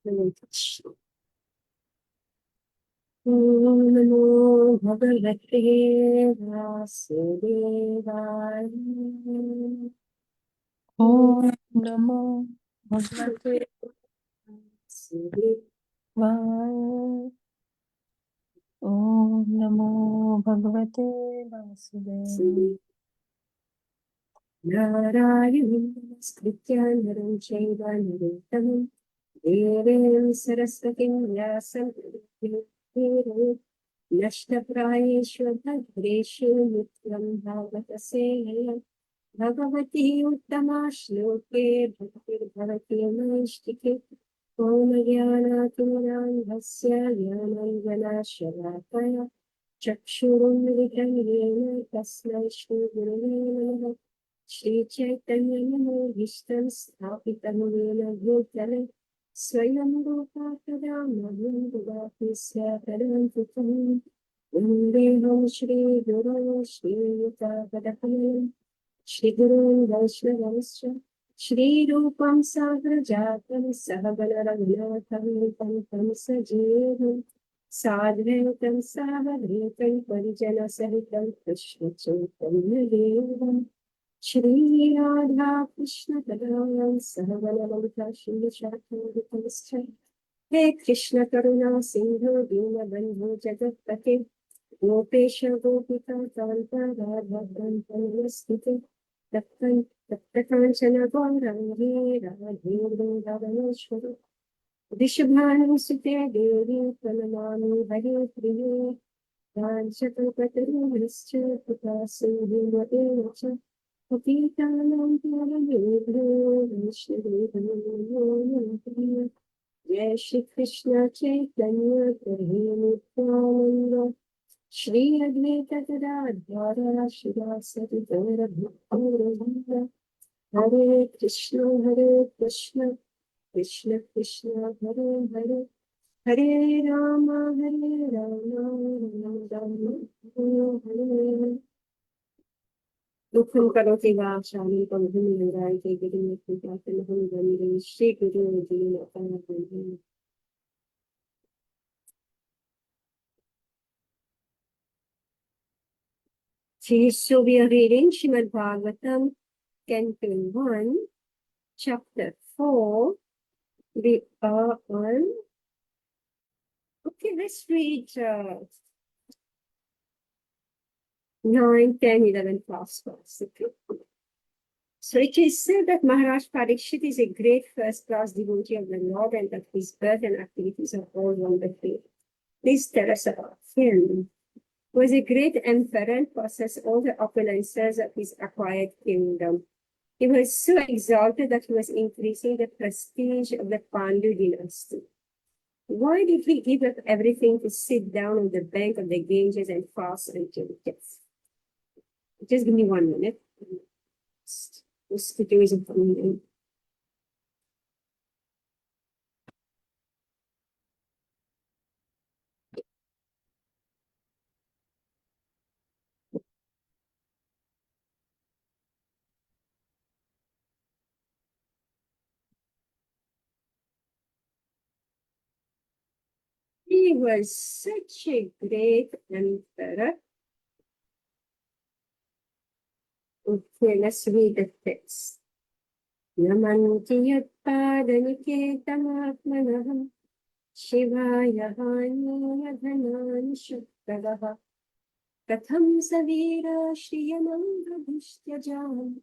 ॐ नमो भगवते वासुदेवाय। ॐ नमो भगवते वासुदेवाय। ॐ नमो भगवते वासुदेवाय। नारायणं नमस्कृत्य नरं चैव नरोत्तमं देवीं सरस्वतीं व्यासं नष्टप्रायेषु भद्रेषु नित्यं भागवतसेवया भगवती उत्तमा श्लोके भक्तिर्भवति नैष्टिके ॐ ज्ञानातिमरान्धस्य ज्ञानञ्जनशलाकया चक्षुरुन्मिलितं येन तस्मै श्रीगुरुवे नमः। श्रीचैतन्यमनोभीष्टं स्थापितं येन भूतले स्वयं रूपा तदा मह्यं ददाति स्यापरन्तिकं वन्देऽहं श्रीगुरो श्रीयुतापदकमलं श्रीगुरून् वैष्णवंश्च श्रीरूपं साग्रजातं सहगणरघुनाथं तं सजीवम् साद्वैतं सावधूतं परिजनसहितं कृष्णचैतन्यदेवम् श्रीराधा कृष्णपदां सहगणललिता श्रीशाखान्वितंश्च हे कृष्ण करुणा सिन्धु दीनबन्धु जगत्पते गोपेश गोपिका कान्ता राधाकान्त नमस्ते तप्तकाञ्चन गौराङ्गी राधे वृन्दावनेश्वरी वृषभानुसुते देवी प्रणमामि हरिप्रिये काञ्चकल्पतरुश्च कृपासिन्धुमतेन च पतितानां पावनेभ्यो वैष्णवेभ्यो नमो नमः। जय श्री कृष्ण चैतन्य प्रभु नित्यानंद श्री अद्वैत गदाधर शिवासरि गौरभक्तवृन्द हरे कृष्ण कृष्ण कृष्ण हरे हरे हरे राम राम राम हरे दुःखं करोति वा शान्तं भूमिरायते गिरिमत्पितातनहं वन्दे श्रीगुरुर्दीनतापनम्। So we are reading Srimad Bhagavatam, Canto 1, Chapter 4. We are on. Okay, let's read 9, 10, 11 past verse. Okay. So it is said that Maharaj Parikshit is a great first-class devotee of the Lord and that his birth and activities are all wonderful. Please tell us about him. He was a great emperor and possessed all the opulences of his acquired kingdom. He was so exalted that he was increasing the prestige of the Pandu dynasty. Why did he give up everything to sit down on the bank of the Ganges and fast until death? Just give me 1 minute. Just to do something. He was such a great emperor. Okay, let's read the text. Namanti yatpadaniketamātmanah Shivaya Hānīya Dhanāni Shuddhavaha Katham Savira Shriyamangabhishtyajan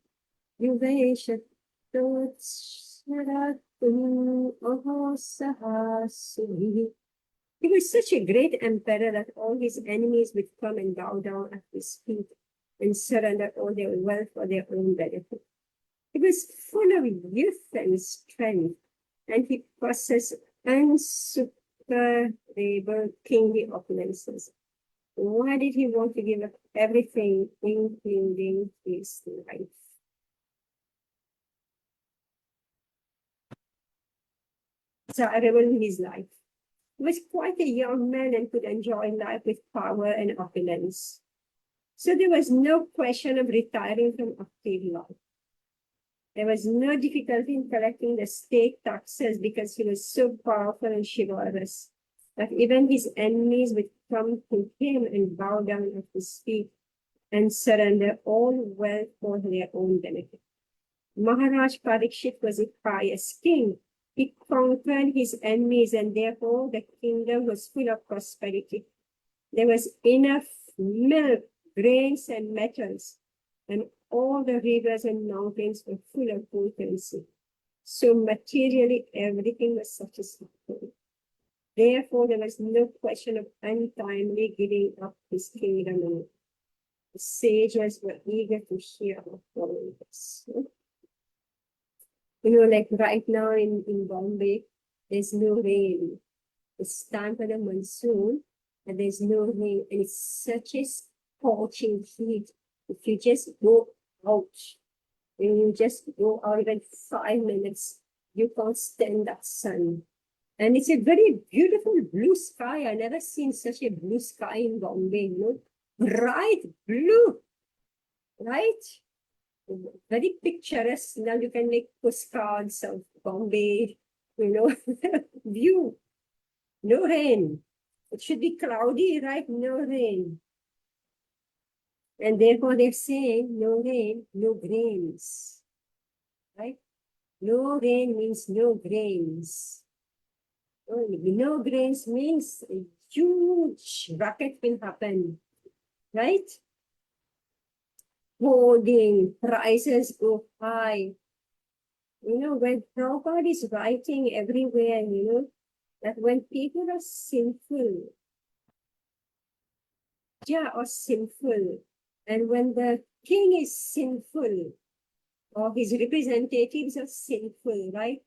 Yuveshatotsharatum Ahosahasuhi. He was such a great emperor that all his enemies would come and bow down at his feet and surrender all their wealth for their own benefit. He was full of youth and strength, and he possessed unsuperable kingly opulences. Why did he want to give up everything, including his life? Desirable in his life. He was quite a young man and could enjoy life with power and opulence. So there was no question of retiring from active life. There was no difficulty in collecting the state taxes because he was so powerful and chivalrous that even his enemies would come to him and bow down at his feet and surrender all wealth for their own benefit. Maharaj Parikshit was a pious king. He conquered his enemies and therefore the kingdom was full of prosperity. There was enough milk, grains and metals, and all the rivers and mountains were full of potency. So materially everything was satisfactory. Therefore there was no question of untimely giving up his kingdom. The sages were eager to hear about all this. Like right now in Bombay, there's no rain. It's time for the monsoon, and there's no rain, and it's such a scorching heat. If you just go out, and you just go out even 5 minutes, you can't stand that sun. And it's a very beautiful blue sky. I never seen such a blue sky in Bombay, bright blue, right? Very picturesque. Now you can make postcards of Bombay, view. No rain. It should be cloudy, right? No rain. And therefore they're saying no rain, no grains, right? No rain means no grains. No grains means a huge racket will happen, right? Hoarding, prices go high. When Prabhupada is writing everywhere, that when people are sinful, or sinful, and when the king is sinful, or his representatives are sinful, right?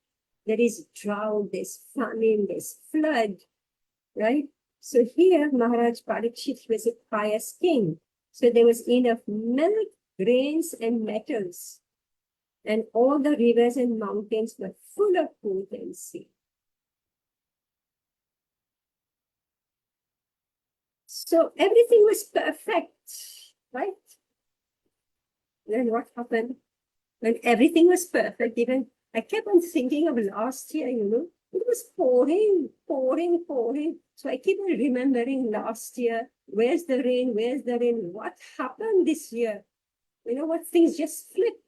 There is drought, there's famine, there's flood, right? So here, Maharaj Parikshit was a pious king. So there was enough milk, grains, and metals. And all the rivers and mountains were full of potency. So everything was perfect, right? Then what happened? When everything was perfect, even I kept on thinking of last year, it was pouring. So I keep on remembering last year, where's the rain? What happened this year? What things just flipped.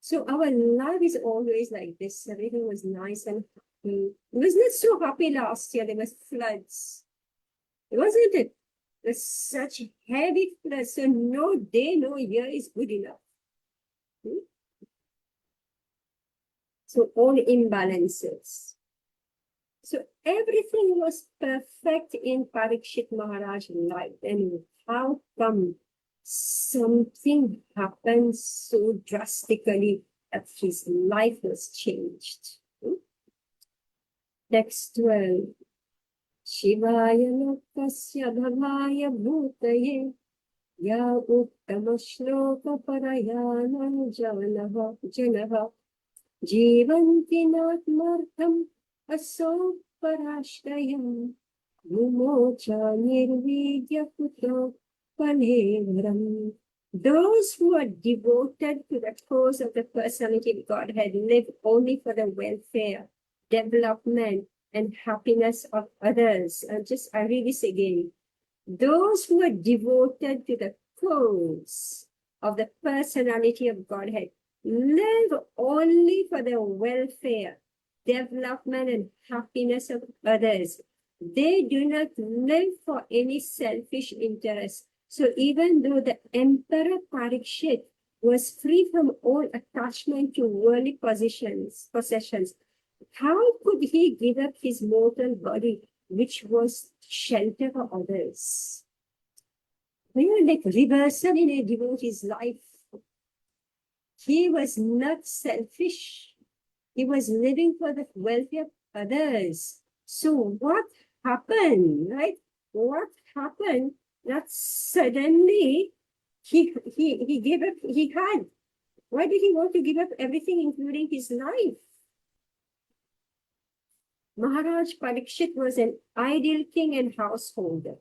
So our life is always like this. Everything was nice and happy. It was not so happy last year. There was floods. Wasn't it? There's such heavy floods. So no day, no year is good enough. So all imbalances. So everything was perfect in Parikshit Maharaj's life. And how come something happened so drastically that his life was changed? Text 12. Shivaya lokasya bhavaya bhutaye ya uttama shloka parayanam janaha Jivanti natmartham aso parashrayam mumocha nirvidya puto panevaram. Those who are devoted to the cause of the personality of Godhead live only for the welfare, development, and happiness of others. I read this again. Those who are devoted to the cause of the personality of Godhead live only for the welfare, development, and happiness of others. They do not live for any selfish interest. So even though the Emperor Parikshit was free from all attachment to worldly possessions, how could he give up his mortal body, which was shelter for others? Like reversal in a devotee's life. He was not selfish. He was living for the welfare of others. So what happened, right? What happened that suddenly he gave up, why did he want to give up everything, including his life? Maharaj Parikshit was an ideal king and householder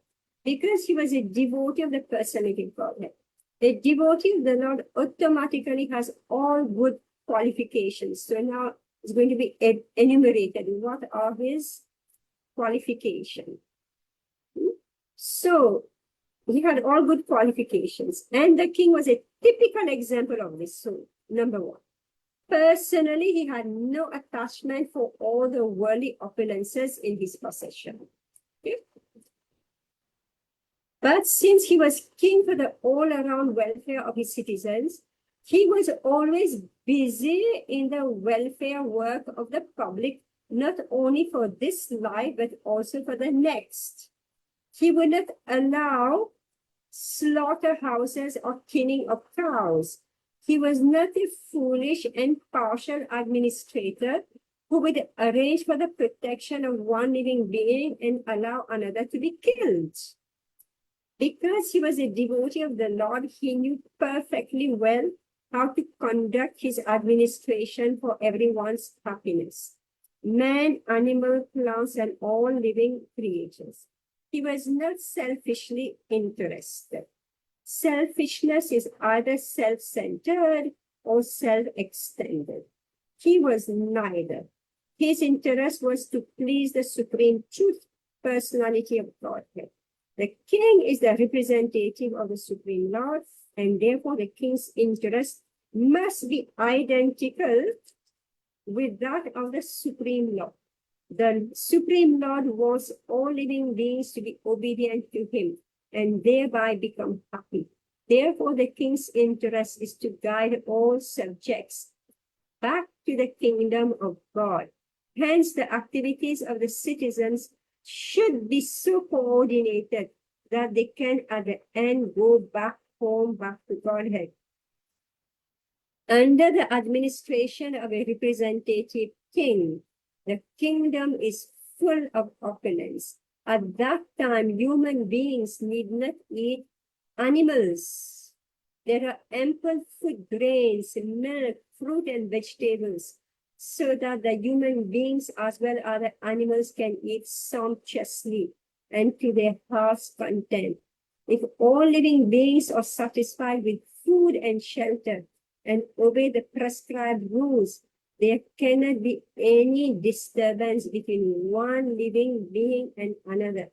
because he was a devotee of the personality of Godhead. A devotee of the Lord automatically has all good qualifications. So now it's going to be enumerated. What are his qualifications? So he had all good qualifications, and the king was a typical example of this. So, number one, personally, he had no attachment for all the worldly opulences in his possession. Okay? But since he was king for the all-around welfare of his citizens, he was always busy in the welfare work of the public, not only for this life, but also for the next. He would not allow slaughterhouses or killing of cows. He was not a foolish and partial administrator who would arrange for the protection of one living being and allow another to be killed. Because he was a devotee of the Lord, he knew perfectly well how to conduct his administration for everyone's happiness. Man, animal, plants, and all living creatures. He was not selfishly interested. Selfishness is either self-centered or self-extended. He was neither. His interest was to please the supreme truth, personality of Godhead. The king is the representative of the Supreme Lord, and therefore the king's interest must be identical with that of the Supreme Lord. The Supreme Lord wants all living beings to be obedient to him and thereby become happy. Therefore, the king's interest is to guide all subjects back to the kingdom of God. Hence, the activities of the citizens should be so coordinated that they can at the end go back home, back to Godhead. Under the administration of a representative king, the kingdom is full of opulence. At that time, human beings need not eat animals. There are ample food grains, milk, fruit, and vegetables, so that the human beings as well as the animals can eat sumptuously and to their heart's content. If all living beings are satisfied with food and shelter and obey the prescribed rules, there cannot be any disturbance between one living being and another.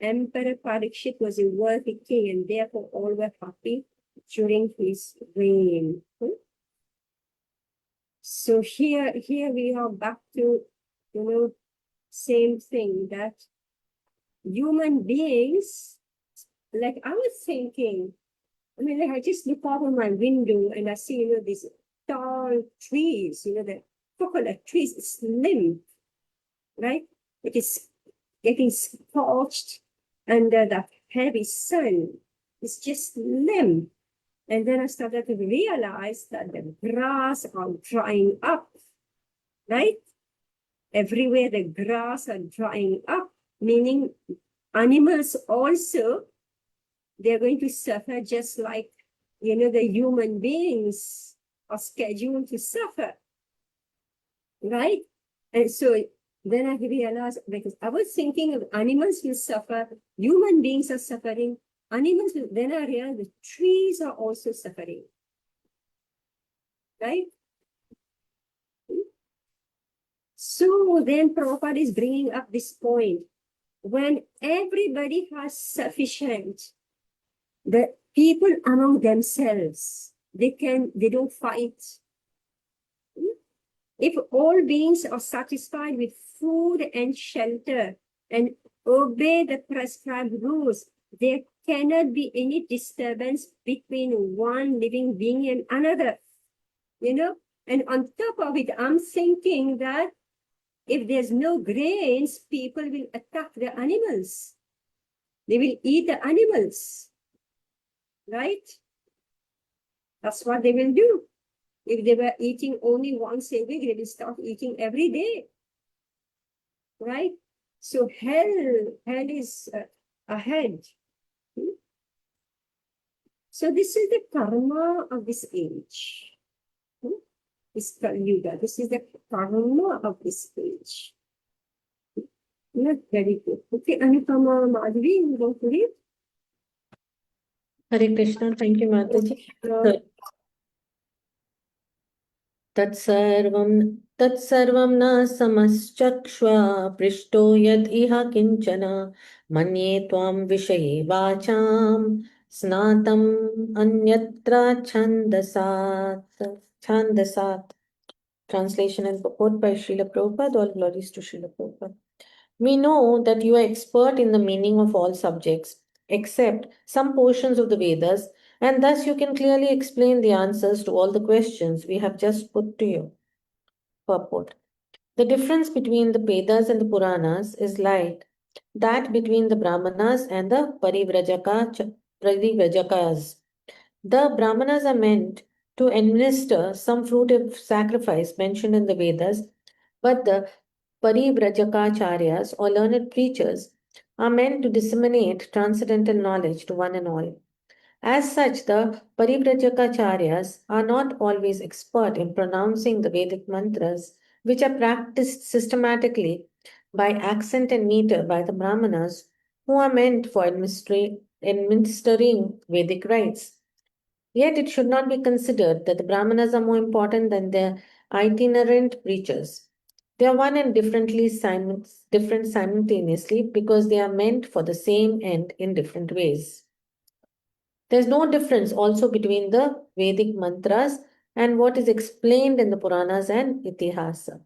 Emperor Parikshit was a worthy king, and therefore all were happy during his reign. So here we are back to, same thing, that human beings, like I was thinking, I just look out of my window and I see, these tall trees, the coconut trees, slim, right? It is getting scorched under the heavy sun. It's just limp. And then I started to realize that the grass are drying up, right? Everywhere the grass are drying up, meaning animals also, they're going to suffer just like, the human beings are scheduled to suffer, right? And so then I realized, because I was thinking of animals will suffer, human beings are suffering, animals will, then I realized the trees are also suffering, right? So then Prabhupada is bringing up this point. When everybody has sufficient, the people among themselves, they don't fight. If all beings are satisfied with food and shelter and obey the prescribed rules, there cannot be any disturbance between one living being and another. And on top of it, I'm thinking that if there's no grains, people will attack the animals. They will eat the animals, right? That's what they will do. If they were eating only once a week, they will start eating every day, right? So hell is ahead. So this is the karma of this age. This Kali Yuga. This is the karma of this age. Not very good. Okay, Anupama Madhuri, you want to read? Hare Krishna. Thank you, Mataji. तत्सर्वं न समश्चक्ष्वा पृष्टो यद् इह किञ्चन मन्ये त्वां विषये वाचां स्नातम् अन्यत्र छन्दसात्. Translation and purport by Srila Prabhupada. All glories to Srila Prabhupada. We know that you are expert in the meaning of all subjects, except some portions of the Vedas, and thus you can clearly explain the answers to all the questions we have just put to you. Purport. The difference between the Vedas and the Puranas is like that between the Brahmanas and the Parivrajaka's. The Brahmanas are meant to administer some fruit of sacrifice mentioned in the Vedas, but the Parivrajakacharyas or learned preachers are meant to disseminate transcendental knowledge to one and all. As such, the Parivrajakacharyas are not always expert in pronouncing the Vedic mantras, which are practiced systematically by accent and meter by the Brahmanas, who are meant for administering Vedic rites. Yet it should not be considered that the Brahmanas are more important than their itinerant preachers. They are one and different simultaneously because they are meant for the same end in different ways. There is no difference also between the Vedic mantras and what is explained in the Puranas and Itihasa.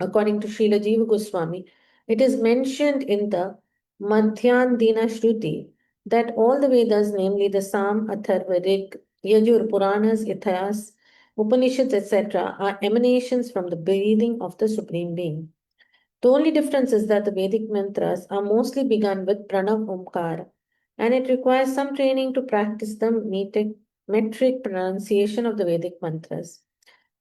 According to Srila Jiva Goswami, it is mentioned in the Madhyandina Shruti that all the Vedas, namely the Sam, Atharva, Rig, Yajur, Puranas, Itihas, Upanishads, etc., are emanations from the breathing of the Supreme Being. The only difference is that the Vedic mantras are mostly begun with Pranav Omkara, and it requires some training to practice the metric pronunciation of the Vedic mantras.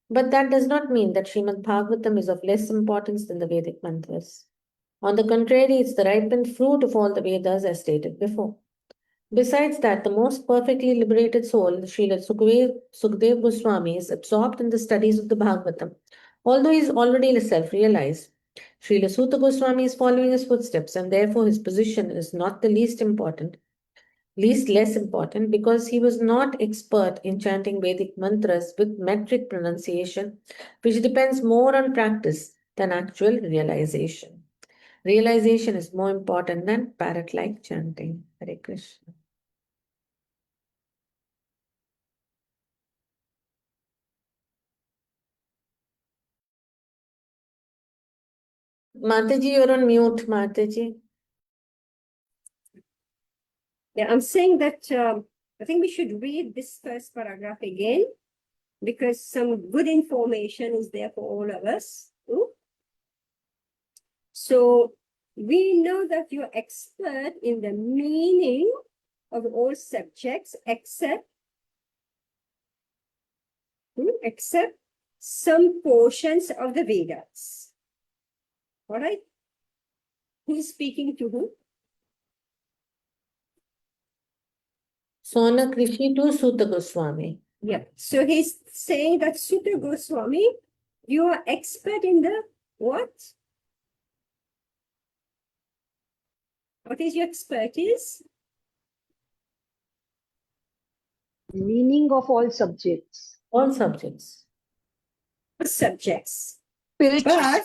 But that does not mean that Srimad Bhagavatam is of less importance than the Vedic mantras. On the contrary, it's the ripened fruit of all the Vedas as stated before. Besides that, the most perfectly liberated soul, Srila Sukdev Goswami, is absorbed in the studies of the Bhagavatam, although he is already self-realized. Srila Sutta Goswami is following his footsteps, and therefore his position is not the least less important, because he was not expert in chanting Vedic mantras with metric pronunciation, which depends more on practice than actual realization. Realization is more important than parrot-like chanting. Hare Krishna. Mataji, you're on mute, Mataji. Yeah, I'm saying that I think we should read this first paragraph again because some good information is there for all of us. So we know that you're expert in the meaning of all subjects except some portions of the Vedas. All right? Who's speaking to whom? Sonak Rishi to Sutta Goswami. Yeah. So he's saying that Sutta Goswami, you are expert in the what? What is your expertise? Meaning of all subjects. All subjects. Subjects. Spiritual. But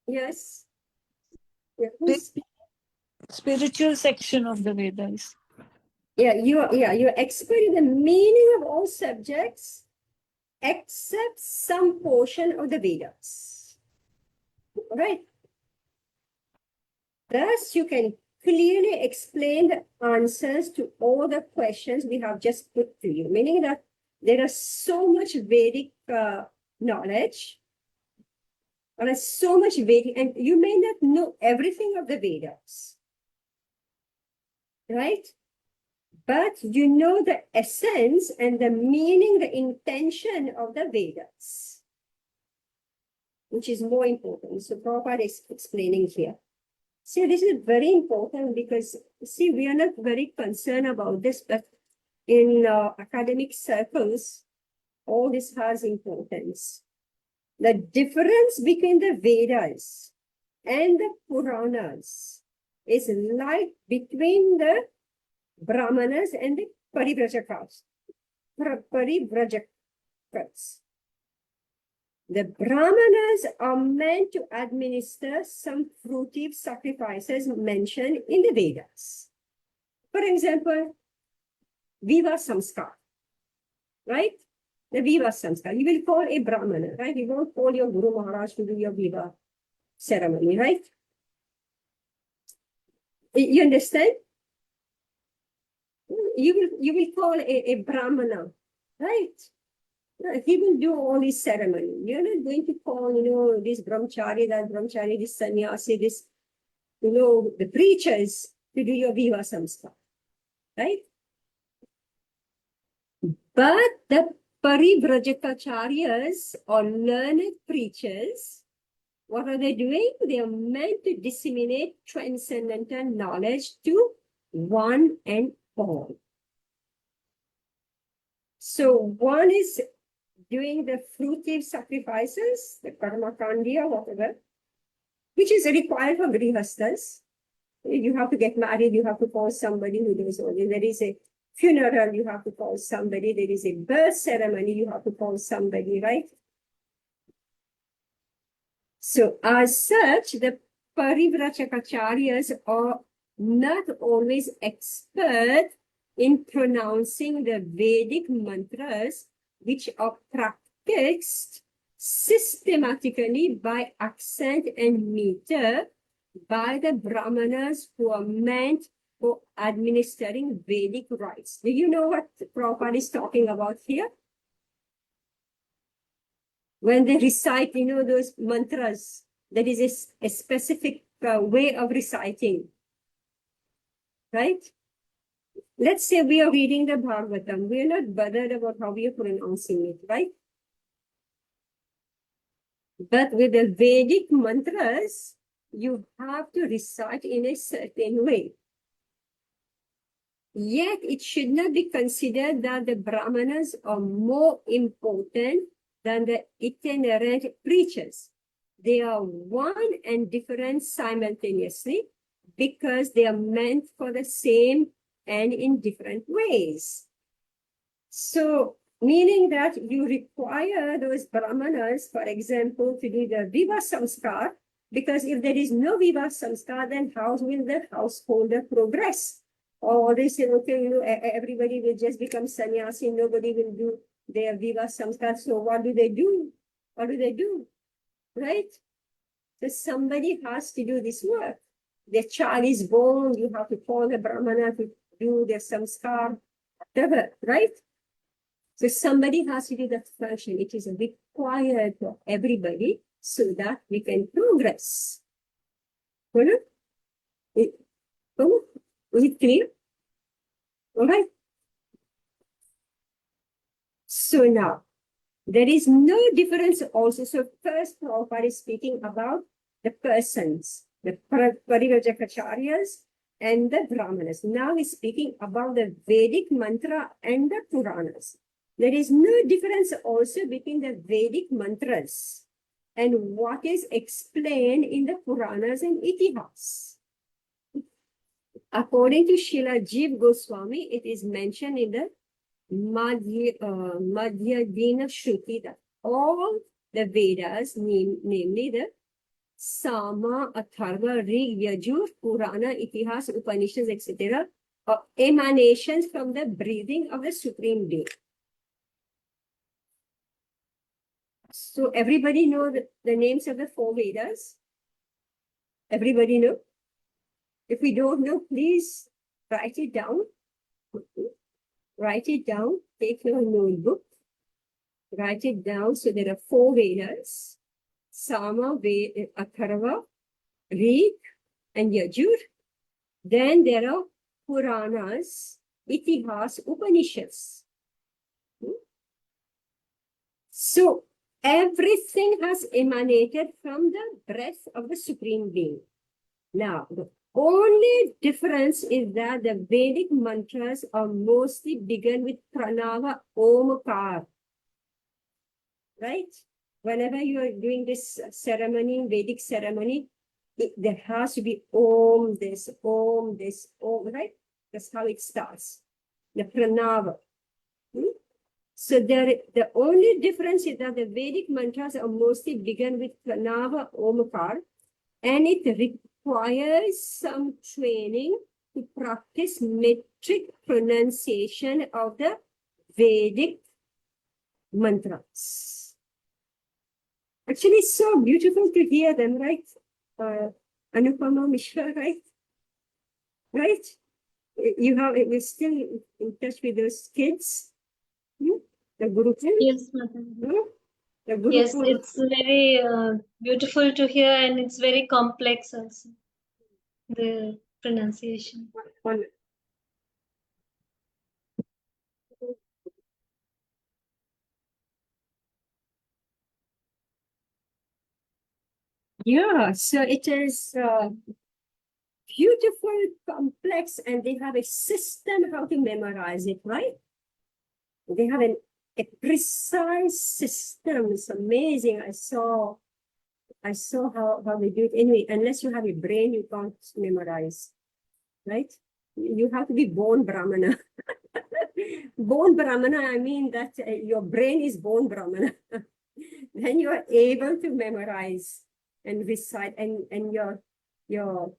yes. Yeah, who's Spiritual section of the Vedas. you're expert in the meaning of all subjects except some portion of the Vedas. All right. Thus, you can clearly explain the answers to all the questions we have just put to you, meaning that there is so much Vedic knowledge, and there's so much Vedic, and you may not know everything of the Vedas, right? But you know the essence and the meaning, the intention of the Vedas, which is more important. So Prabhupada is explaining here. See, this is very important because, see, we are not very concerned about this, but in academic circles, all this has importance. The difference between the Vedas and the Puranas is like between the Brahmanas and the Parivrajaka's. first. The Brahmanas are meant to administer some fruitive sacrifices mentioned in the Vedas. For example, Viva Samskar, right? The Viva Samskar. You will call a Brahmana, right? You won't call your Guru Maharaj to do your Viva ceremony, right? You understand? You will call a Brahmana, right? He will do all this ceremony. You're not going to call, this brahmachari, that brahmachari, this sannyasi, this, the preachers to do your Viva Samskar, right? But the Parivrajakacharyas or learned preachers, what are they doing? They are meant to disseminate transcendental knowledge to one and all. So one is doing the fruitive sacrifices, the karma kandiya, whatever, which is required for grihasthas. You have to get married, you have to call somebody who does all this. There is a funeral, you have to call somebody. There is a birth ceremony, you have to call somebody, right? So as such, the Parivrajakacharyas are not always expert in pronouncing the Vedic mantras, which are practiced systematically by accent and meter by the Brahmanas who are meant for administering Vedic rites. Do you know what Prabhupada is talking about here? When they recite, those mantras, that is a specific way of reciting, right? Let's say we are reading the Bhagavatam. We are not bothered about how we are pronouncing it, right? But with the Vedic mantras, you have to recite in a certain way. Yet it should not be considered that the Brahmanas are more important than the itinerant preachers. They are one and different simultaneously because they are meant for the same and in different ways. So, meaning that you require those Brahmanas, for example, to do the Viva Samskar, because if there is no Viva Samskar, then how will the householder progress? Or they say, okay, everybody will just become sannyasi, nobody will do their Viva Samskar. So what do they do? What do they do? Right? So somebody has to do this work. The child is born, you have to call the Brahmana to do their samskar, whatever, right? So somebody has to do that function. It is required for everybody so that we can progress. Is it clear? All right. So now, there is no difference also. So first, Prabhupada is speaking about the persons, the Parivrajakacharyas and the Brahmanas. Now he's speaking about the Vedic mantra and the Puranas. There is no difference also between the Vedic mantras and what is explained in the Puranas and Itihas. According to Srila Jiva Goswami, it is mentioned in the Madhyadina Shruti that all the Vedas, namely the Sama, Atharva, Rig, Yajur, Purana, Itihas, Upanishads, etc., are emanations from the breathing of the Supreme Being. So everybody know the names of the 4 Vedas? Everybody know? If we don't know, please write it down. Write it down. Take your notebook. Write it down. So there are 4 Vedas. Sama, Atharva, Rig, and Yajur. Then there are Puranas, Itihas, Upanishads. So everything has emanated from the breath of the Supreme Being. Now, the only difference is that the Vedic mantras are mostly begun with pranava omkar. Right? Whenever you are doing this ceremony, Vedic ceremony, there has to be om, this, right? That's how it starts. The pranava. So the only difference is that the Vedic mantras are mostly begun with Pranava Omakar, and it requires some training to practice metric pronunciation of the Vedic mantras. Actually, it's so beautiful to hear them, right? Anupama Mishra, right? Right? We're still in touch with those kids. The Gurukul. Yes, Madam. The Yes, Gurukul. it's very beautiful to hear, and it's very complex also, the pronunciation. Yeah, so it is beautiful, complex, and they have a system how to memorize it, right? They have a precise system. It's amazing. I saw how they do it. Anyway, unless you have a brain, you can't memorize, right? You have to be born Brahmana. Born Brahmana, I mean that your brain is born Brahmana. Then you are able to memorize and recite, and your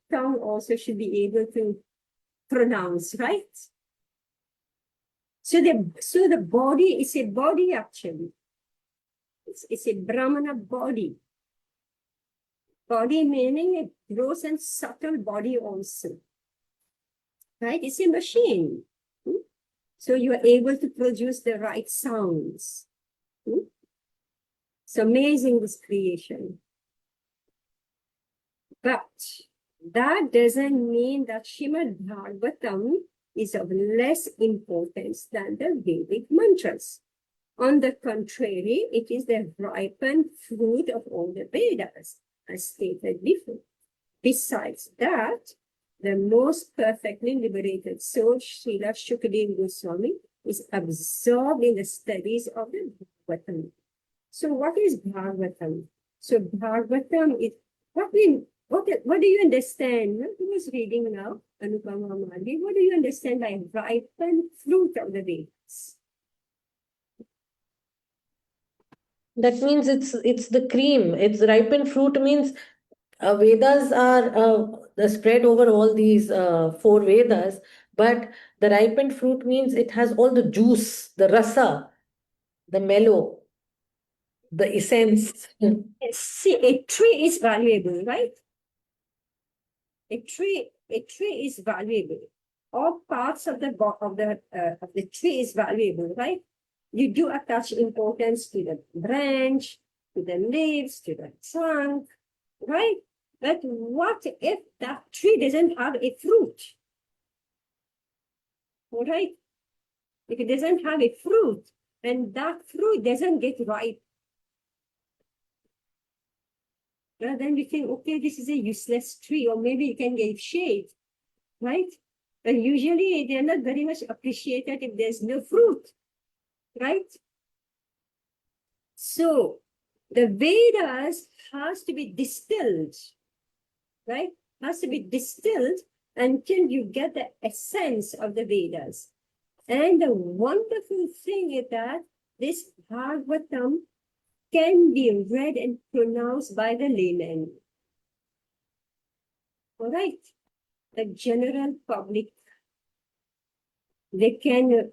tongue also should be able to pronounce, right? So the body is a body actually. It's a Brahmana body. Body meaning a gross and subtle body also. Right? It's a machine. So you are able to produce the right sounds. It's amazing, this creation. But that doesn't mean that Srimad Bhagavatam is of less importance than the Vedic mantras. On the contrary, it is the ripened fruit of all the Vedas, as stated before. Besides that, the most perfectly liberated soul, Srila Shukadeva Goswami, is absorbed in the studies of the Bhagavatam. So what is Bhagavatam? So Bhagavatam is, what do you understand? Who is reading now? Anupama Amali. What do you understand by ripened fruit of the Vedas? That means it's the cream. It's ripened fruit means Vedas are spread over all these four Vedas, but the ripened fruit means it has all the juice, the rasa, the mellow, the essence. See, a tree is valuable, right? A tree is valuable. All parts of the tree is valuable, right? You do attach importance to the branch, to the leaves, to the trunk, right? But what if that tree doesn't have a fruit? All right? If it doesn't have a fruit, and that fruit doesn't get ripe, well, then we think, okay, this is a useless tree, or maybe you can get shade, right? But usually they're not very much appreciated if there's no fruit, right? So the Vedas has to be distilled, right? Has to be distilled until you get the essence of the Vedas. And the wonderful thing is that this Bhagavatam can be read and pronounced by the layman. All right? The general public, they can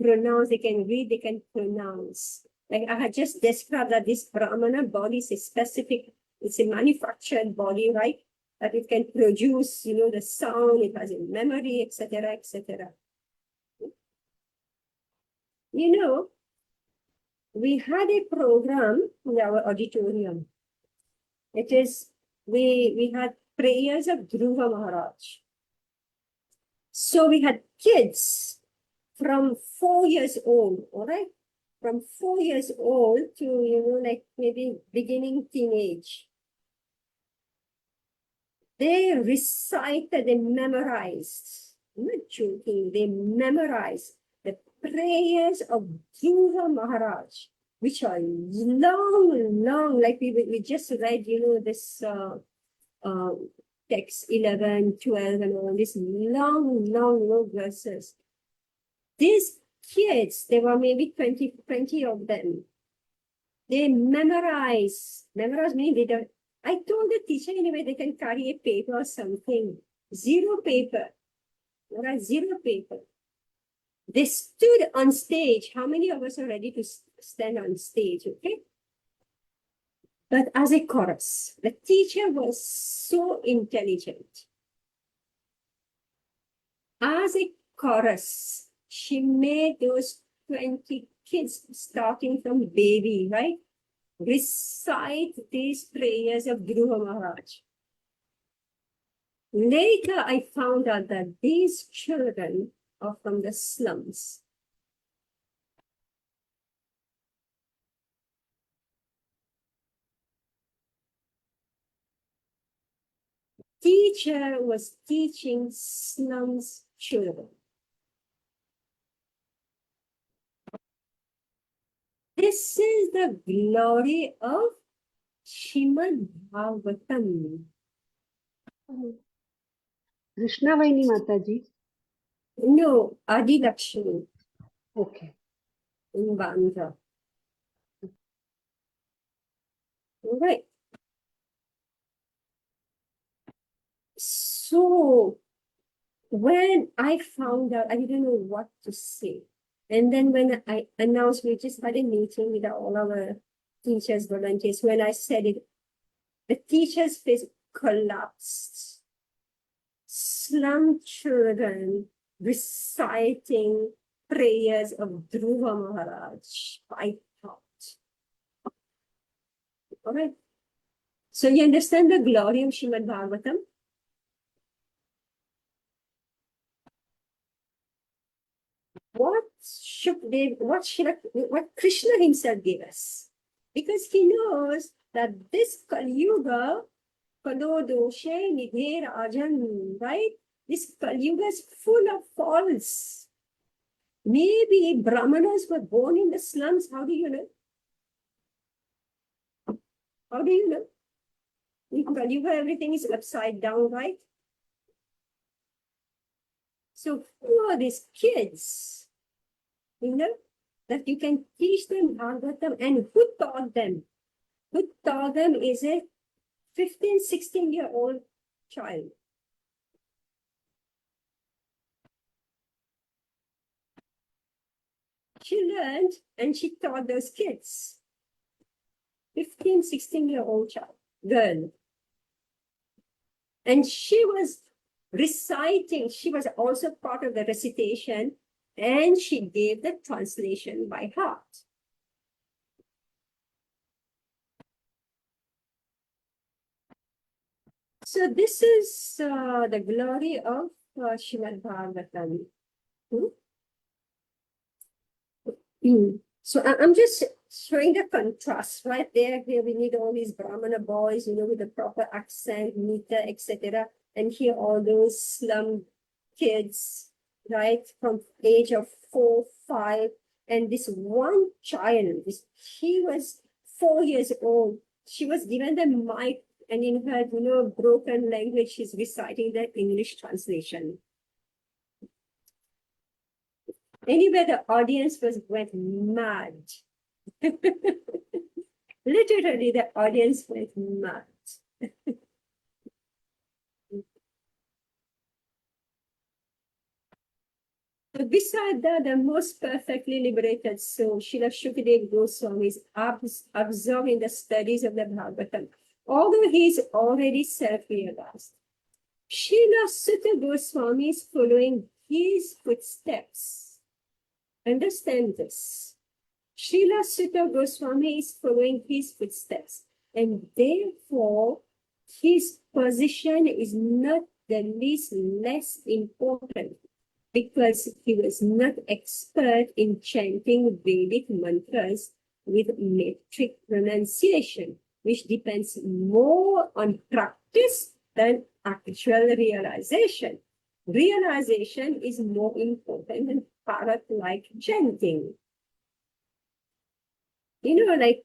pronounce, they can read, they can pronounce. Like I had just described that this Brahmana body is a specific, it's a manufactured body, right? That it can produce, the sound, it has a memory, etc., etc. We had a program in our auditorium. It is, we had prayers of Dhruva Maharaj. So we had kids from 4 years old, all right? From 4 years old to, like maybe beginning teenage. They recited, they memorized. I'm not joking, they memorized the prayers of Dhruva Maharaj, which are long, like we just read, this text 11, 12, and all these long verses. These kids, there were maybe 20 of them. They memorize meaning they don't. I told the teacher anyway, they can carry a paper or something. Zero paper. Memorize zero paper. They stood on stage. How many of us are ready to stand on stage? Okay. But as a chorus, the teacher was so intelligent. As a chorus, she made those 20 kids, starting from baby, right, recite these prayers of Dhruva Maharaj. Later, I found out that these children are from the slums. Teacher was teaching slums children. This is the glory of Srimad Bhagavatam. Krishna Vaini Mataji. No, Adi Lakshmi Okay. in Bandra. All right. So when I found out, I didn't know what to say. And then when I announced, we just had a meeting with all our teachers, volunteers. When I said it, the teacher's face collapsed. Slum children reciting prayers of Dhruva Maharaj. I thought. All right. So you understand the glory of Srimad Bhagavatam? What Krishna himself gave us? Because he knows that this Kali Yuga, Kalo Doshe Nidhe Rajan, right? This Kali Yuga is full of faults. Maybe Brahmanas were born in the slums. How do you know? How do you know? In Kali Yuga, everything is upside down, right? So who are these kids? You know, that you can teach them Bhagavatam, and who taught them? Who taught them is a 15, 16-year-old child. She learned and she taught those kids. 15, 16-year-old child, girl. And she was reciting, she was also part of the recitation, and she gave the translation by heart. So this is the glory of Srimad Bhagavatam. So I'm just showing the contrast right there. Here we need all these Brahmana boys, with the proper accent, meter, etc. And here all those slum kids, right, from age of 4, 5. And this one child, she was 4 years old. She was given the mic, and in her, broken language, she's reciting the English translation. Anyway, the audience went mad. Literally, the audience went mad. So beside that, the most perfectly liberated soul, Srila Shukadeva Goswami, is absorbed in the studies of the Bhagavatam, although he is already self-realized. Srila Sutta Goswami is following his footsteps. Understand this. Srila Sutta Goswami is following his footsteps, and therefore his position is not the least less important, because he was not expert in chanting Vedic mantras with metric pronunciation, which depends more on practice than actual realization. Realization is more important than parrot-like chanting. Like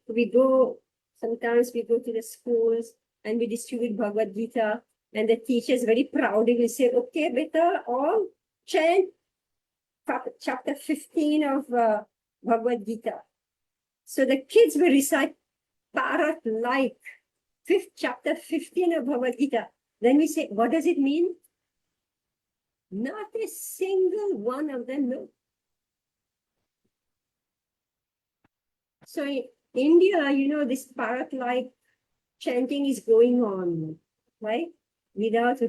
sometimes we go to the schools and we distribute Bhagavad Gita, and the teachers very proudly will say, okay, beta, all chant chapter 15 of Bhagavad Gita. So the kids will recite Parat like chapter 15 of Bhagavad Gita. Then we say, what does it mean? Not a single one of them know. So in India, this Parat like chanting is going on, right? Without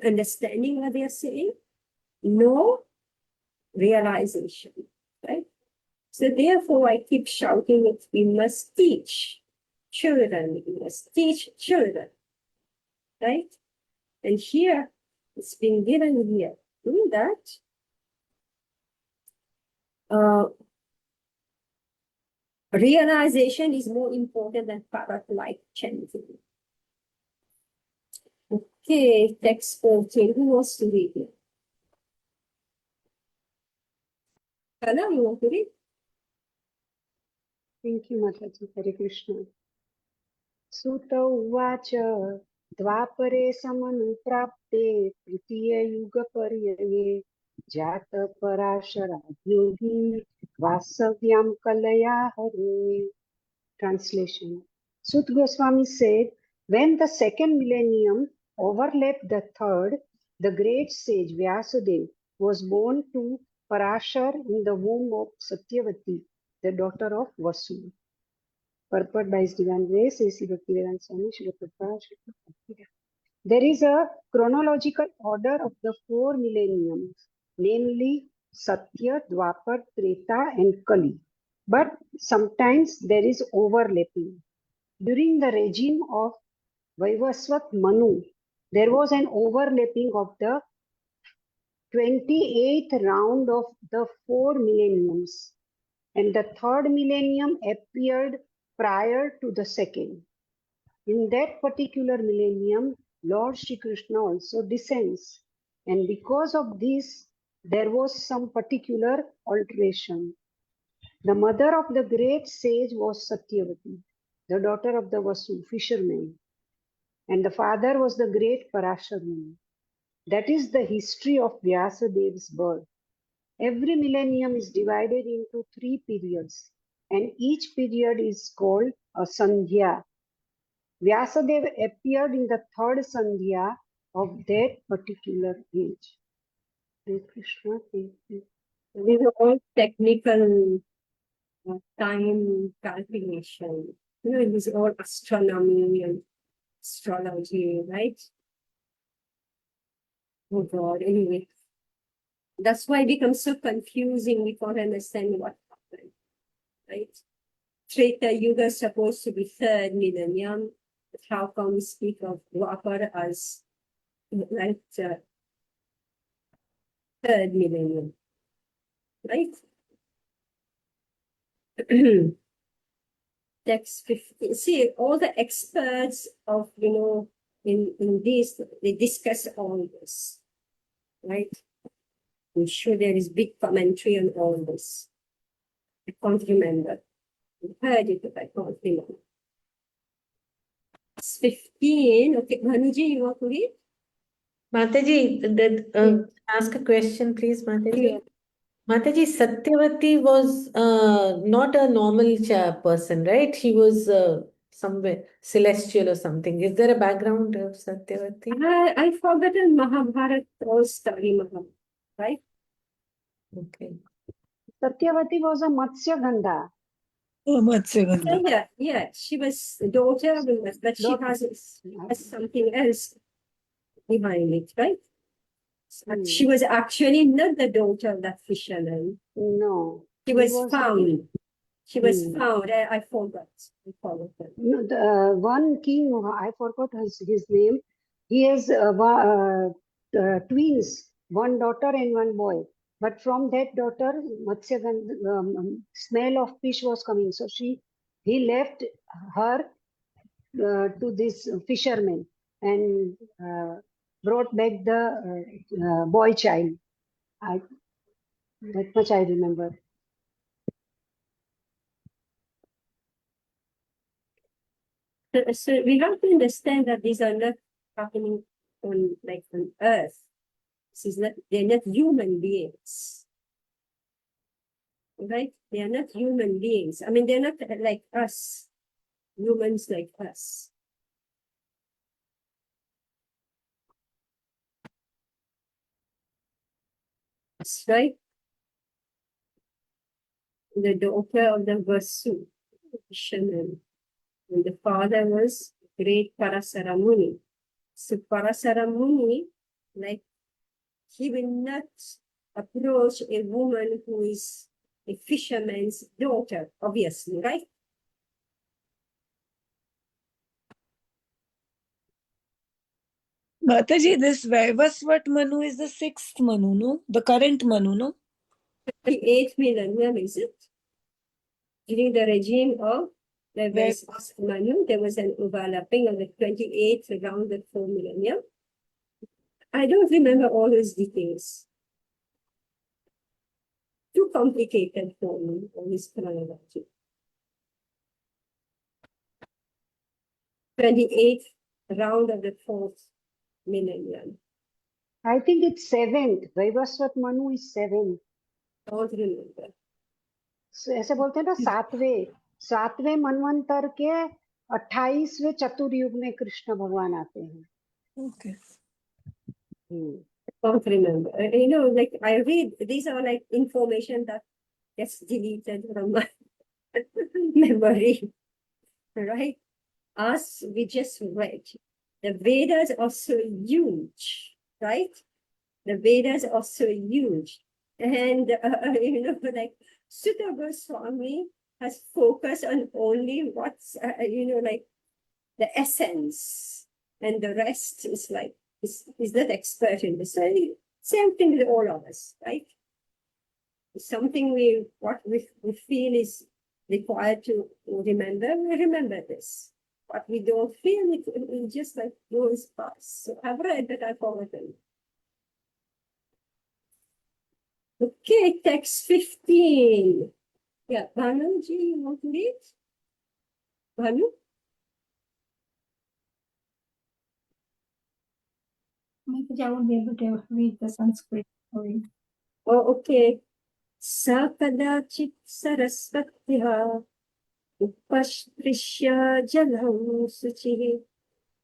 understanding what they are saying. No realization, right? So therefore, I keep shouting it, we must teach children, we must teach children, right? And here, it's been given here, doing that. Realization is more important than Parat-like chanting. Okay, text 14, who wants to read it? Kala, you want to read? Thank you, Mataji. Hare Krishna. Sutta uvacha Dvapare samअनुप्राप्ते तृतीययुगपर्यये जातपराशराद्योगी वासव्यां कलया Hare. Translation. Sut Goswami said, when the second millennium overlapped the third, the great sage Vyasadeva was born to Parashar in the womb of Satyavati, the daughter of Vasu. Purport by His Divine Grace, A.C. Bhaktivedanta Swami Srila Prabhupada. There is a chronological order of the four millenniums, namely Satya, Dwapar, Treta, and Kali. But sometimes there is overlapping. During the regime of Vaivasvat Manu, there was an overlapping of the 28th round of the four millenniums, and the third millennium appeared prior to the second. In that particular millennium, Lord Shri Krishna also descends, and because of this, there was some particular alteration. The mother of the great sage was Satyavati, the daughter of the Vasu, fisherman, and the father was the great Parashar Muni. That is the history of Vyasadev's birth. Every millennium is divided into three periods, and each period is called a Sandhya. Vyasadeva appeared in the third Sandhya of that particular age. Hare Krishna, thank you. These are all technical time calculation. It is all astronomy and astrology, right? Oh God, anyway. That's why it becomes so confusing. We can't understand what happened, right? Treta Yuga is supposed to be third millennium. But how come we speak of Dwapar as like third millennium, right? Text 15. See, all the experts of, in this, they discuss all this, right? I'm sure there is big commentary on all this. I can't remember. I heard it, but I can't remember. It's 15. Okay, Bhanuji, you want to read? Mataji, ask a question, please, Mataji. Yeah. Mataji, Satyavati was not a normal person, right? She was somewhere celestial or something. Is there a background of Satyavati? I forgotten Mahabharata or study Mahabharata, right? Okay. Satyavati was a Matsya Gandha. Matsya Yeah. She was the daughter of the, but she has something else behind it, right? But she was actually not the daughter of that fisherman. No. She was found. She was found. I forgot. I forgot her. No, the one king, I forgot his name. He has twins, one daughter and one boy. But from that daughter, smell of fish was coming. So he left her to this fisherman and brought back the boy child. That much I remember. So we have to understand that these are not happening on Earth. They're not human beings. right? They are not human beings. I mean, they're not like us, humans like us. That's right. The daughter of the Vasu, fisherman, and the father was great Parasara Muni. So Parasara Muni, like, he will not approach a woman who is a fisherman's daughter, obviously, right? Mataji, this Vaivasvat Manu is the sixth Manu, no? The current Manu, no? The 8th millennium, is it? During the regime of the Vaisvas Manu, there was an overlapping of the 28th around the 4 millennium. I don't remember all those details. Too complicated for me, all this chronology. 28th round of the 4th millennium. I think it's 7th. Vaivasvat Manu is 7th. Don't remember. ऐसे बोलते हैं ना सातवें मनवंतर के 28वें चतुर्युग में कृष्ण भगवान आते हैं. Okay. Don't remember. You know, like I read, these are like information that gets deleted from my memory, right? As we just read, the Vedas are so huge, right? The Vedas are so huge. And, you know, like Sutta Goswami has focused on only what's, you know, like the essence, and the rest is like, is not expert in this. So same thing with all of us, right? Something what we feel is required to remember, we remember this. What we don't feel, it just like goes past. So I've read that, I've forgotten. Okay, text 15. Yeah, Bhanu ji, you want to read? Bhanu? Maybe I won't be able to read the Sanskrit. Sorry. Oh, okay. Sa kadachit sarasvatya upashprishya jalam suchihi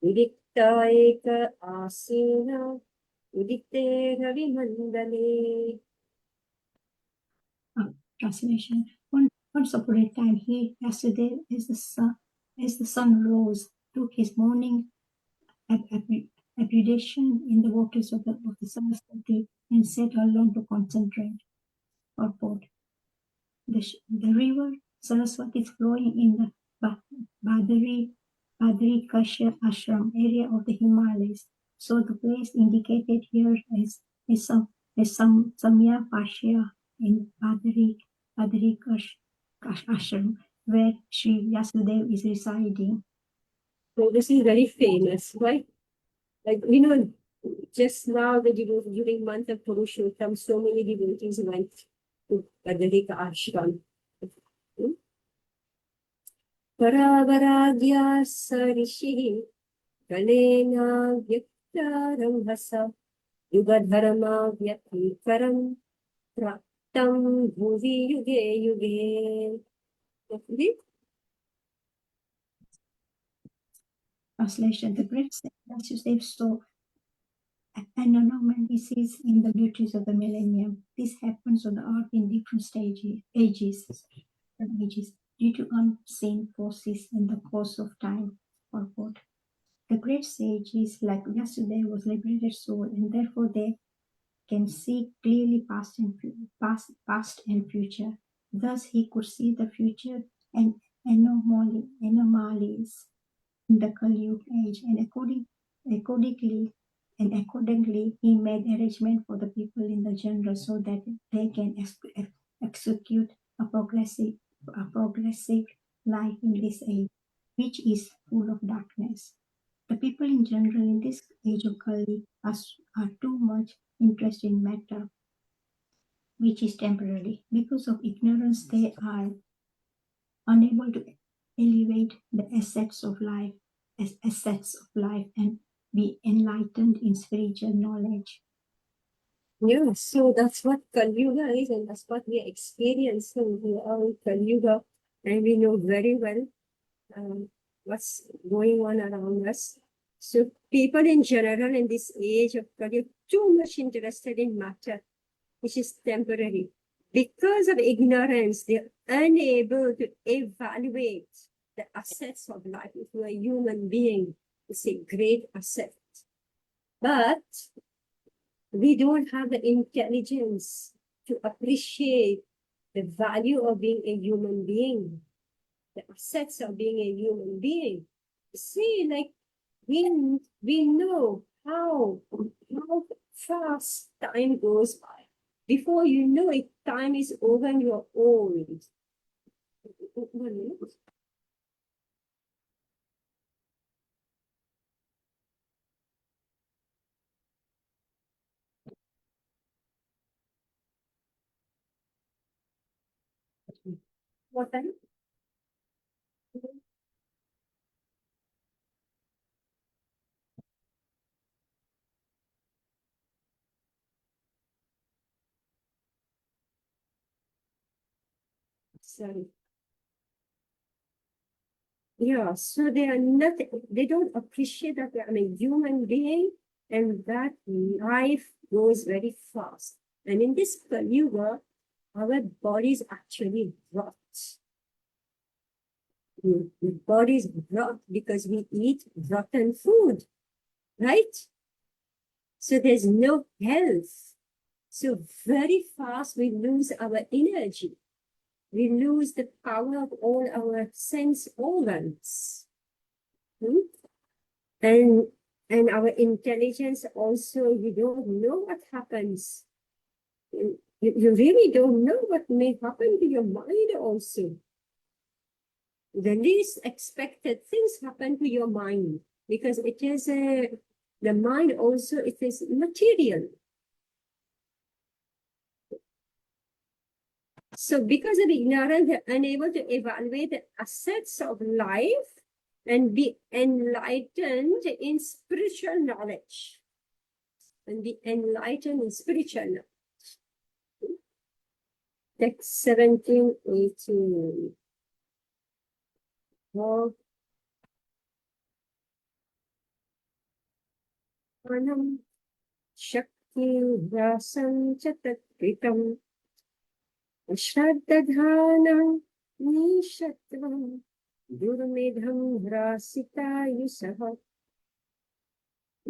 udikta eka asena udikte ravimandale. Translation. Once upon a time, he, Yasudeva, as the sun rose, took his morning ablution in the waters of the Saraswati and sat alone to concentrate. Purport. The river Saraswati is flowing in the Badri Kashyap ashram area of the Himalayas. So the place indicated here is Samya Pashya in Badri ashram, where Sri Yasudeva is residing. So this is very famous, right? Like, you know, just now the during month of Purushottam, so many devotees went to Badarika ashram. Paravaragya Sarishihi Galena Vyaktarambhasa Yugadharama Vyatikaram Praktam Bhuvi Yuge Yuge. Okay? Translation. The great Yasudeva saw anomalies in the beauties of the millennium. This happens on the earth in different ages, due to unseen forces in the course of time. Purport. The great sages like Yasudeva was liberated soul, and therefore they can see clearly past and future. Thus he could see the future and anomalies in the Kali Yuga age, and accordingly he made arrangement for the people in the general so that they can execute a progressive life in this age, which is full of darkness. The people in general in this age of Kali are too much interested in matter, which is temporary. Because of ignorance, they are unable to elevate the assets of life and be enlightened in spiritual knowledge. Yeah, so that's what Kali Yuga is, and that's what we are experiencing. We are in Kali Yuga, and we know very well what's going on around us. So people in general in this age of Kali are too much interested in matter, which is temporary. Because of ignorance, they're unable to evaluate the assets of life. If you're a human being, it's a great asset. But we don't have the intelligence to appreciate the value of being a human being, the assets of being a human being. See, like we know how fast time goes by. Before you know it, time is over and you're old. 1 minute. What time? Sorry. Yeah, so they are not, they don't appreciate that I'm a human being and that life goes very fast. And in this Kali Yuga, our bodies actually rot. The bodies rot because we eat rotten food, right? So there's no health. So very fast we lose our energy. We lose the power of all our sense organs. And our intelligence also, you don't know what happens. You really don't know what may happen to your mind also. The least expected things happen to your mind because it is the mind also, it is material. So because of ignorance, they're unable to evaluate the assets of life and be enlightened in spiritual knowledge. And be enlightened in spiritual knowledge. Text 17, 18. Anam Shakti Vyasam Chatakritam Shraddadhanam Nishatvam Durmedham Hrasita Yusaha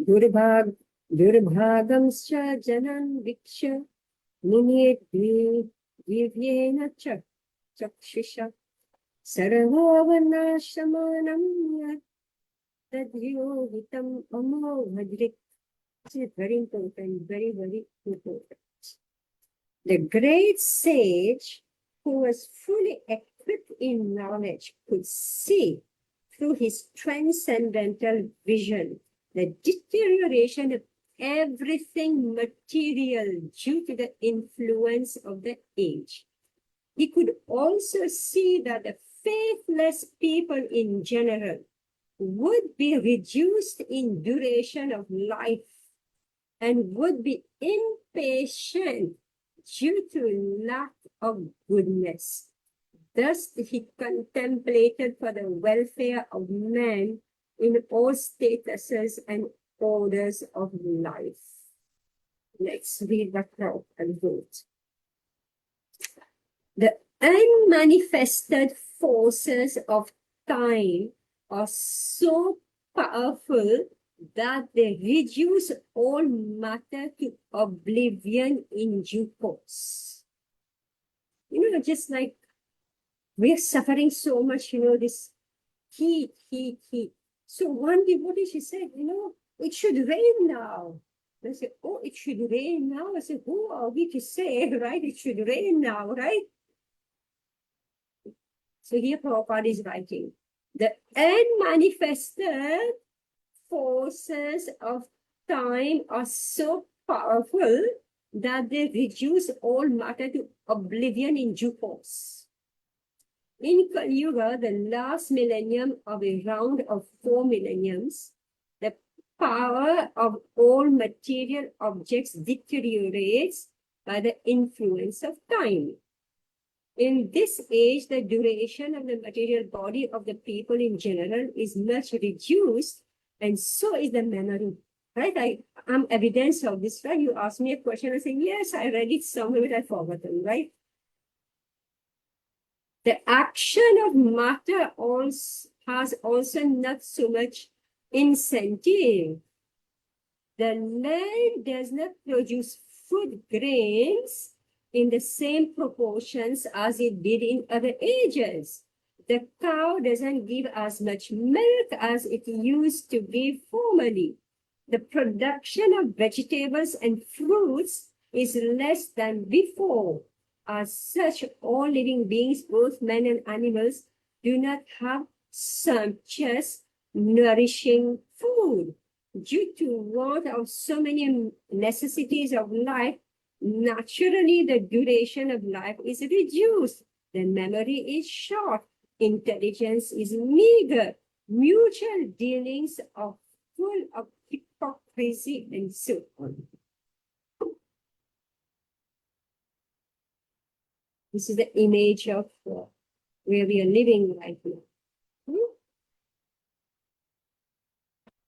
Durbhagam Scha Janan Viksha Munyedvi Divyena Chakshisha Sarvavarnashamanam Yat Tadyogitam Amo Bhadrik. This is very important, very, very important. The great sage who was fully equipped in knowledge could see through his transcendental vision the deterioration of everything material due to the influence of the age. He could also see that the faithless people in general would be reduced in duration of life and would be impatient due to lack of goodness. Thus he contemplated for the welfare of man in all statuses and orders of life. Let's read that now and vote. The unmanifested forces of time are so powerful that they reduce all matter to oblivion in due course. You know, just like we're suffering so much, you know, this heat. So one devotee, she said, you know, it should rain now. I said, oh, it should rain now. I said, who are we to say, right? It should rain now, right? So here Prabhupada is writing, the unmanifested forces of time are so powerful that they reduce all matter to oblivion in due course. In Kali Yuga, the last millennium of a round of 4 millenniums, the power of all material objects deteriorates by the influence of time. In this age, the duration of the material body of the people in general is much reduced, and so is the memory. Right? I'm evidence of this, right? You ask me a question, I say, yes, I read it somewhere, but I've forgotten, right? The action of matter also has also not so much incentive. The land does not produce food grains in the same proportions as it did in other ages. The cow doesn't give as much milk as it used to give formerly. The production of vegetables and fruits is less than before. As such, all living beings, both men and animals, do not have sumptuous, nourishing food. Due to want of so many necessities of life, naturally the duration of life is reduced. The memory is short. Intelligence is meager. Mutual dealings are full of hypocrisy and so on. This is the image of where we are living right now.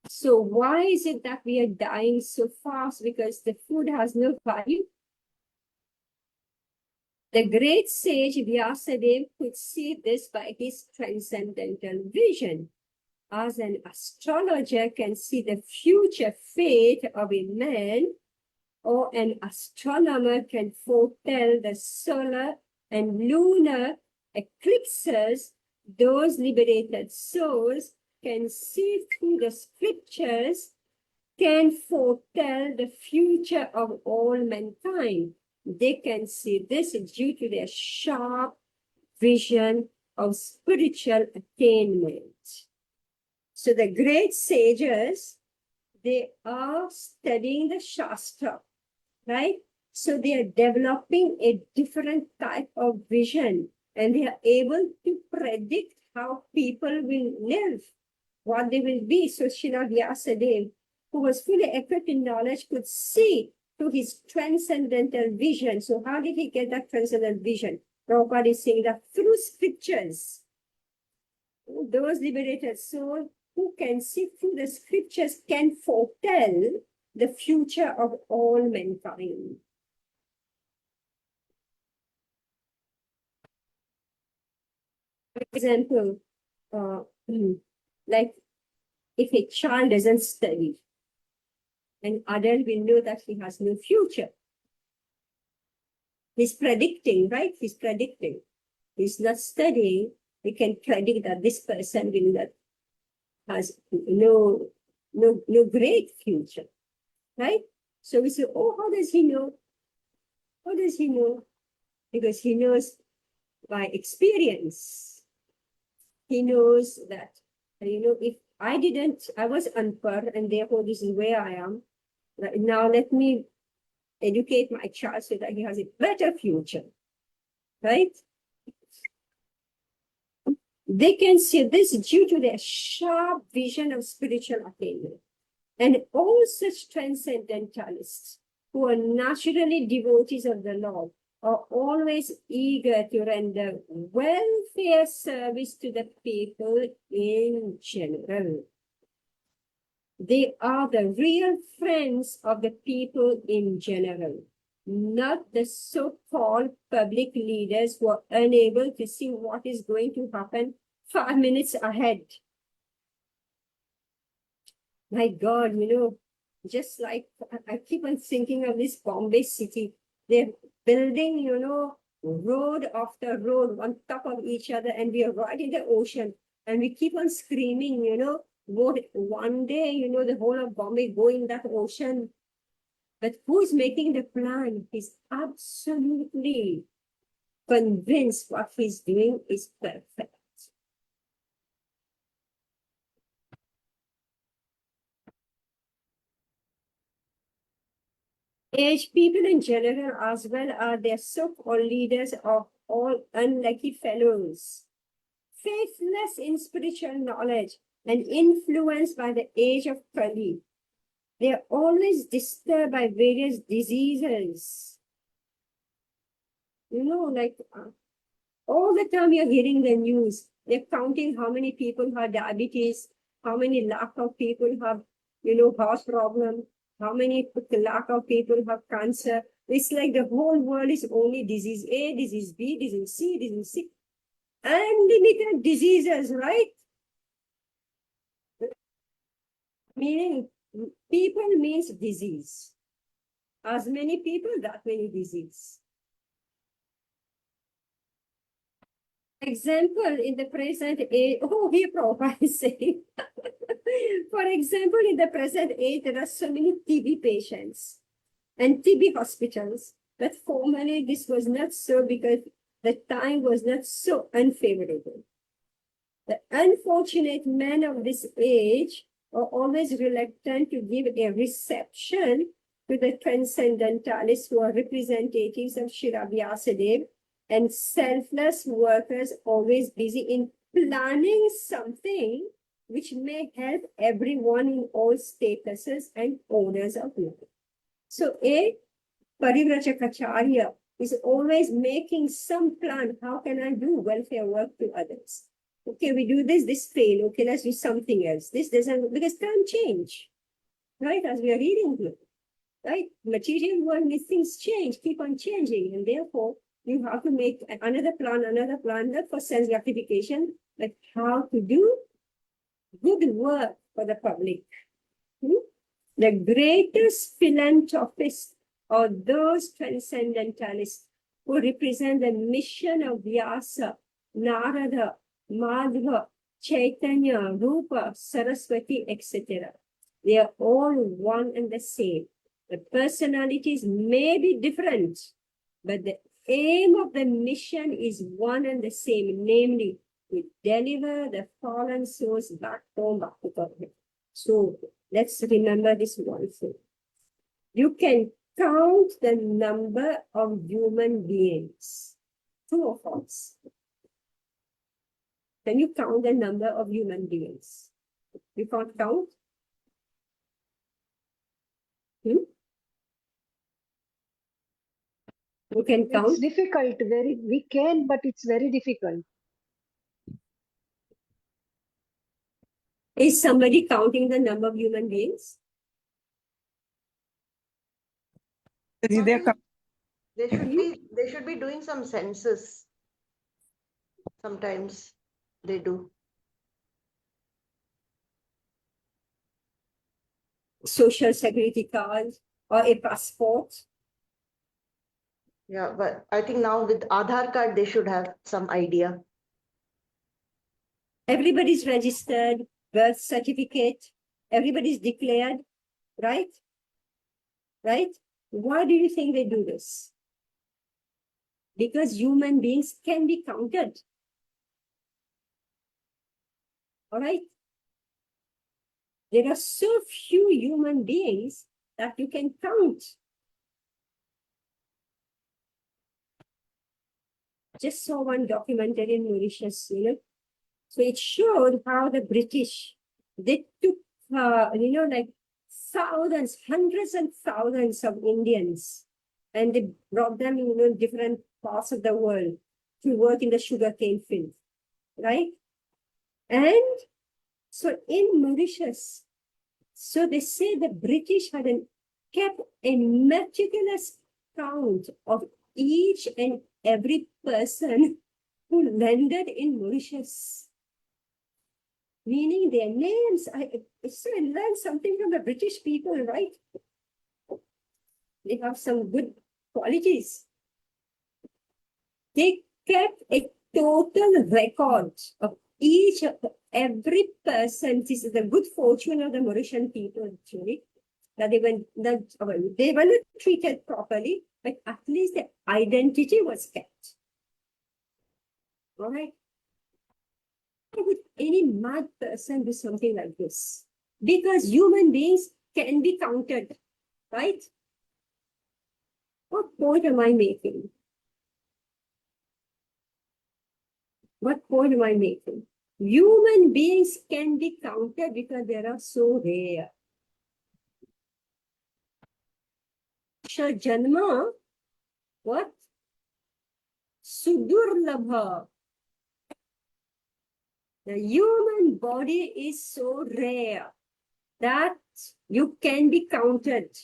So why is it that we are dying so fast? Because the food has no value. The great sage Vyasadeva could see this by his transcendental vision. As an astrologer can see the future fate of a man, or an astronomer can foretell the solar and lunar eclipses, those liberated souls can see through the scriptures, can foretell the future of all mankind. They can see this due to their sharp vision of spiritual attainment. So the great sages, they are studying the Shastra, right? So they are developing a different type of vision, and they are able to predict how people will live, what they will be. So Srila Vyasadeva, who was fully equipped in knowledge, could see to his transcendental vision. So how did he get that transcendental vision? Prabhupada is saying that through scriptures, those liberated souls who can see through the scriptures can foretell the future of all mankind. For example, like if a child doesn't study, an adult will know that he has no future. He's predicting, right? He's predicting. He's not studying. We can predict that this person will not has no great future, right? So we say, oh, how does he know? How does he know? Because he knows by experience. He knows that, if I was unpar, and therefore this is where I am. Now let me educate my child so that he has a better future, right? They can see this due to their sharp vision of spiritual attainment. And all such transcendentalists who are naturally devotees of the Lord are always eager to render welfare service to the people in general. They are the real friends of the people in general, not the so-called public leaders who are unable to see what is going to happen 5 minutes ahead. My God, just like I keep on thinking of this Bombay city, they're building, road after road on top of each other, and we are right in the ocean, and we keep on screaming, would one day, the whole of Bombay go in that ocean. But who's making the plan? He's absolutely convinced what he's doing is perfect. Age people in general, as well, are their so-called leaders of all unlucky fellows, faithless in spiritual knowledge and influenced by the age of Kali. They are always disturbed by various diseases. You know, like all the time you're hearing the news. They're counting how many people have diabetes, how many lakh of people have, heart problem, how many lakh of people have cancer. It's like the whole world is only disease A, disease B, disease C, disease C. Unlimited diseases, right? Meaning, people means disease. As many people, that many disease. Example, in the present age, here Prabhupada is saying, for example, in the present age, there are so many TB patients and TB hospitals, but formerly this was not so because the time was not so unfavorable. The unfortunate men of this age are always reluctant to give a reception to the transcendentalists who are representatives of Shri Vyasadeva, and selfless workers always busy in planning something which may help everyone in all statuses and orders of life. So a Parivrajacharya is always making some plan. How can I do welfare work to others? Okay, we do this, this fail. Okay, let's do something else. This doesn't, because time change, right? As we are reading here, right? Material world, things change, keep on changing. And therefore, you have to make another plan, not for self gratification, but how to do good work for the public. The greatest philanthropists are those transcendentalists who represent the mission of Vyasa, Narada, Madhva, Chaitanya, Rupa, Saraswati, etc. They are all one and the same. The personalities may be different, but the aim of the mission is one and the same, namely to deliver the fallen souls back home, back to God. So let's remember this one thing. You can count the number of human beings. True or false? Can you count the number of human beings? You can't count? You can count? It's difficult, we can, but it's very difficult. Is somebody counting the number of human beings? They They should be doing some census. Sometimes they do. Social security card or a passport? Yeah, but I think now with Aadhaar card, they should have some idea. Everybody's registered, birth certificate, everybody's declared, right? Right? Why do you think they do this? Because human beings can be counted. All right? There are so few human beings that you can count. Just saw one documentary in Mauritius, So it showed how the British, they took, like thousands, hundreds and thousands of Indians, and they brought them in, different parts of the world to work in the sugarcane field, right? And so in Mauritius, so they say the British had kept a meticulous count of each and every person who landed in Mauritius. Meaning their names. I learned something from the British people, right? They have some good qualities. They kept a total record of every person. This is the good fortune of the Mauritian people, actually, that they were not treated properly, but at least the identity was kept. All right. Why would any mad person do something like this? Because human beings can be counted, right? What point am I making? What point am I making? Human beings can be counted because they are so rare. Manushya Janma, what? Sudurlabha. The human body is so rare that you can be counted.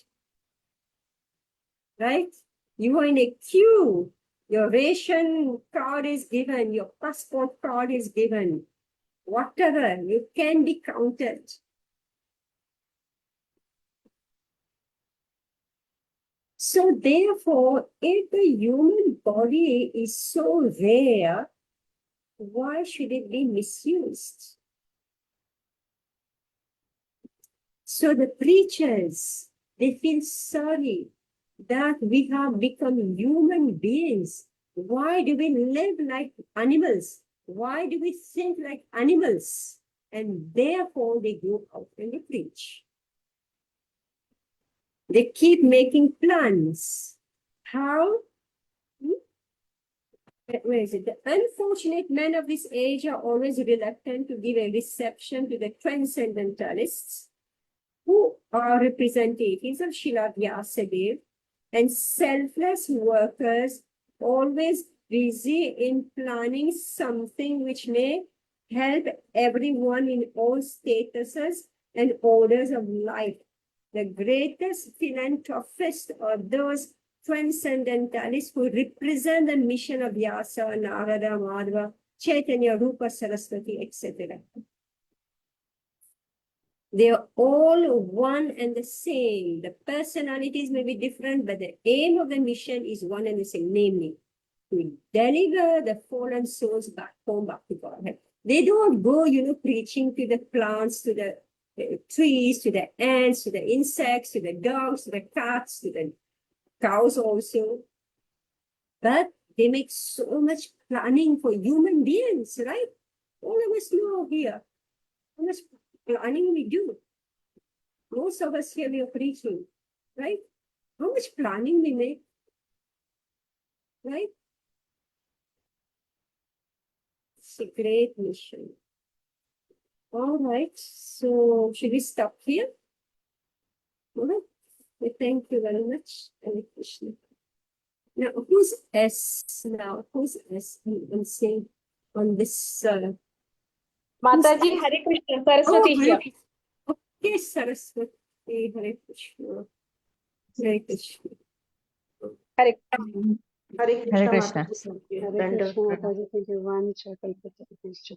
Right? You are in a queue. Your ration card is given, your passport card is given. Whatever, you can be counted. So therefore, if the human body is so rare, why should it be misused? So the preachers, they feel sorry that we have become human beings. Why do we live like animals? Why do we think like animals? And therefore they go out and they preach. They keep making plans. How? Where is it? The unfortunate men of this age are always reluctant to give a reception to the transcendentalists, who are representatives of Srila Vyasadeva, and selfless workers always busy in planning something which may help everyone in all statuses and orders of life. The greatest philanthropists are those transcendentalists who represent the mission of Vyasa, Narada, Madhava, Chaitanya, Rupa, Saraswati, etc. They are all one and the same. The personalities may be different, but the aim of the mission is one and the same, namely, to deliver the fallen souls back home, back to Godhead. They don't go, preaching to the plants, to the trees, to the ants, to the insects, to the dogs, to the cats, to the cows also. But they make so much planning for human beings, right? All of us know here how much planning we do. Most of us here we are preaching, right? How much planning we make, right? It's a great mission. All right, so should we stop here? All right, thank you very much, Hare Krishna. Now, who's S now? Who's S? I'm saying on this. Mataji, Hare Krishna, Saraswati here. Okay, Saraswati, Hare Krishna. Hare Krishna. Hare Hare Hare Krishna. Krishna. Mataji. Hare Render Krishna, pranam. Mataji, thank you. Vancha kalpatarushya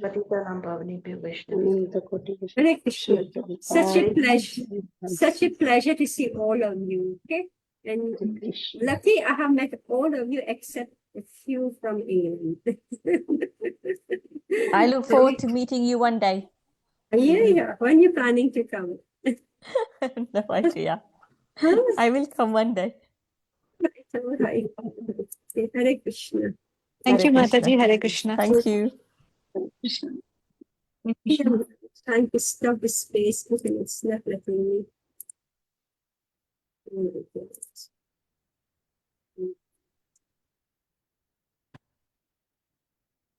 Patitanam pavanebhyo Vaishnavibhyo. Ananta koti Hare Krishna. Such a Hare pleasure. Such a pleasure to see all of you. Okay. And lucky I have met all of you except a few from England. I look forward to meeting you one day. Yeah. When are you planning to come? No idea. Huh? I will come one day. All right. Hare Krishna. Thank you, Hare Krishna. Mataji. Hare Krishna. Thank you. Trying to stop the space, but it's not letting me. Oh my goodness.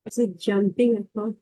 Is it jumping upon?